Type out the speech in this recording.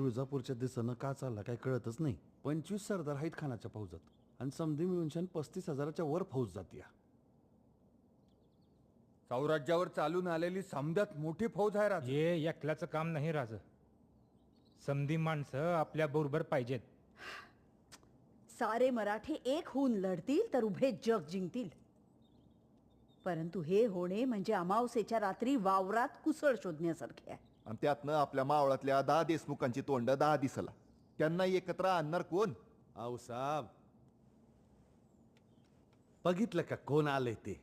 तुळजापूरच्या दिशेनं का चालला काय कळतच नाही. 25 सरदार आहेत खानाच्या फौजात आणि समधी मिळून 35,000च्या वर फौज जातीया. सौराज्यावर चालून आलेली समद्यात मोठी फौज आहे राजा. हे एकल्याचं काम नाही राज. समधी माणसं आपल्या बरोबर पाहिजेत. सारे मराठे एक होऊन लढतील तर उभे जग जिंकतील. परंतु हे होणे म्हणजे अमावस्येच्या रात्री वावरात कुसळ शोधण्यासारखे आहे. आणि त्यातनं आपल्या मावळातल्या 10 देशमुखांची तोंड 10 दिसला. त्यांना एकत्र आणणार कोण? आऊ साहेब, बघितलं का कोण आलंय ते?